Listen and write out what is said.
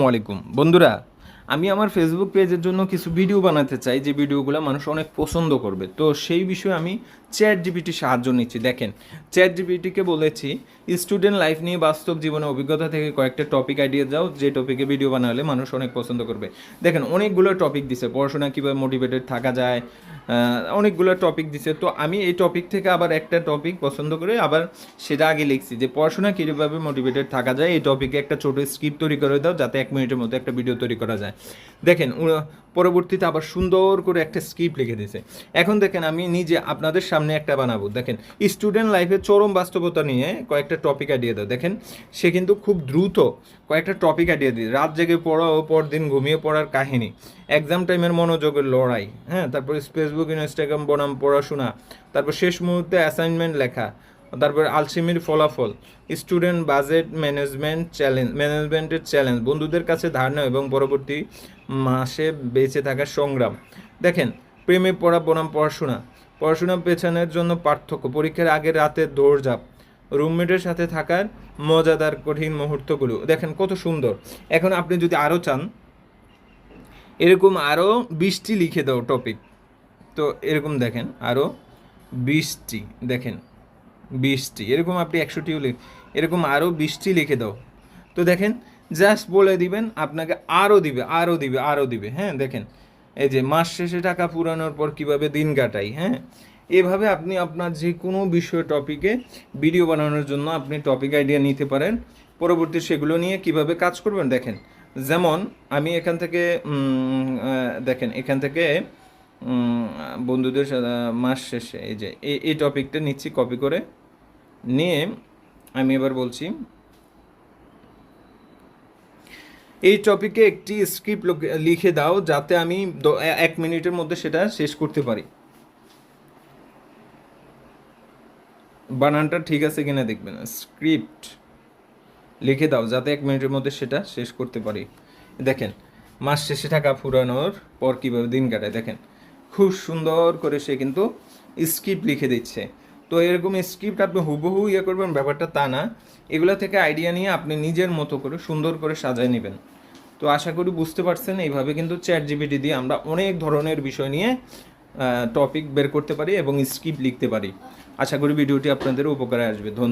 আলাইকুম বন্ধুরা, আমি আমার ফেসবুক পেজের জন্য কিছু ভিডিও বানাতে চাই যে ভিডিওগুলো মানুষ অনেক পছন্দ করবে। তো সেই বিষয়ে আমি চ্যাট জিপিটির সাহায্য নিচ্ছি। দেখেন, চ্যাট জিপিটিকে বলেছি স্টুডেন্ট লাইফ নিয়ে বাস্তব জীবনের অভিজ্ঞতা থেকে কয়েকটা টপিক আইডিয়া দাও, যে টপিকে ভিডিও বানালে মানুষ অনেক পছন্দ করবে। দেখেন, অনেকগুলো টপিক দিছে, পড়াশোনা কীভাবে মোটিভেটেড থাকা যায়, অনেকগুলো টপিক দিছে। তো আমি এই টপিক থেকে আবার একটা টপিক পছন্দ করে আবার সেটা আগে লিখছি যে পড়াশোনা কীভাবে মোটিভেটেড থাকা যায়, এই টপিকে একটা ছোটো স্ক্রিপ্ট তৈরি করে দাও যাতে 1 মিনিটের মধ্যে একটা ভিডিও তৈরি করা যায়। দেখেন, পরবর্তীতে আবার সুন্দর করে একটা স্ক্রিপ্ট লিখে দিয়েছে। এখন দেখেন, আমি নিজে আপনাদের সামনে একটা বানাবো। দেখেন, স্টুডেন্ট লাইফের চরম বাস্তবতা নিয়ে কয়েকটা টপিক আইডিয়া দাও। দেখেন, সে কিন্তু খুব দ্রুত কয়েকটা টপিক আইডিয়া দিয়ে, রাত জেগে পড়া ও পরদিন ঘুমিয়ে পড়ার কাহিনী, এক্সাম টাইমের মনোযোগের লড়াই, হ্যাঁ, তারপর ফেসবুক ইনস্টাগ্রাম বনাম পড়াশোনা, তারপর শেষ মুহূর্তে অ্যাসাইনমেন্ট লেখা, তারপর আলসেমির ফলাফল, স্টুডেন্ট বাজেট ম্যানেজমেন্টের চ্যালেঞ্জ, বন্ধুদের কাছে ধারণা এবং পরবর্তী মাসে বেঁচে থাকার সংগ্রাম। দেখেন, প্রেমে পড়া বনাম পড়াশোনা পেছানোর জন্য পার্থক্য, পরীক্ষার আগের রাতের দৌড়ঝাঁপ, রুমমেটের সাথে থাকার মজাদার কঠিন মুহূর্তগুলো। দেখেন কত সুন্দর। এখন আপনি যদি আরও চান, এরকম আরও 20টি লিখে দাও টপিক। তো এরকম দেখেন আরও 20টি, দেখেন 20টি, এরকম আপনি 100টিও এরকম আরও 20টি লিখে দাও। তো দেখেন, জাস্ট বলে দিবেন, আপনাকে আরও দিবে। হ্যাঁ, দেখেন, এই যে মাস শেষে টাকা পুরানোর পর কিভাবে দিন কাটাই। হ্যাঁ, এভাবে আপনি আপনার যে কোনো বিষয় টপিকে ভিডিও বানানোর জন্য আপনি টপিক আইডিয়া নিতে পারেন। পরবর্তী সেগুলো নিয়ে কিভাবে কাজ করবেন দেখেন। যেমন আমি এখান থেকে দেখেন, এখান থেকে বন্ধুদের সাথে মাস শেষে এই যে এই টপিকটা নিচ্ছি, কপি করে নিয়ে আমি এবার বলছি, এই টপিকে একটি স্ক্রিপ্ট লিখে দাও যাতে আমি 1 মিনিটের মধ্যে সেটা শেষ করতে পারি। বানানটা ঠিক আছে কিনা দেখবেন। স্ক্রিপ্ট লিখে দাও যাতে 1 মিনিটের মধ্যে সেটা শেষ করতে পারি। দেখেন, মাস শেষে টাকা ফুরানোর পর কীভাবে দিন কাটায়। দেখেন, খুব সুন্দর করে সে কিন্তু স্ক্রিপ্ট লিখে দিচ্ছে। তো এরকম স্ক্রিপ্ট আপনি হুবহু করবেন ব্যাপারটা তা না, এগুলো থেকে আইডিয়া নিয়ে আপনি নিজের মতো করে সুন্দর করে সাজায় নেবেন। তো আশা করি বুঝতে পারছেন, এইভাবে কিন্তু চ্যাট জিপিটি দিয়ে আমরা অনেক ধরনের বিষয় নিয়ে টপিক বের করতে পারি এবং স্ক্রিপ্ট লিখতে পারি। আশা করি ভিডিওটি আপনাদের উপকারে আসবে। ধন্যবাদ।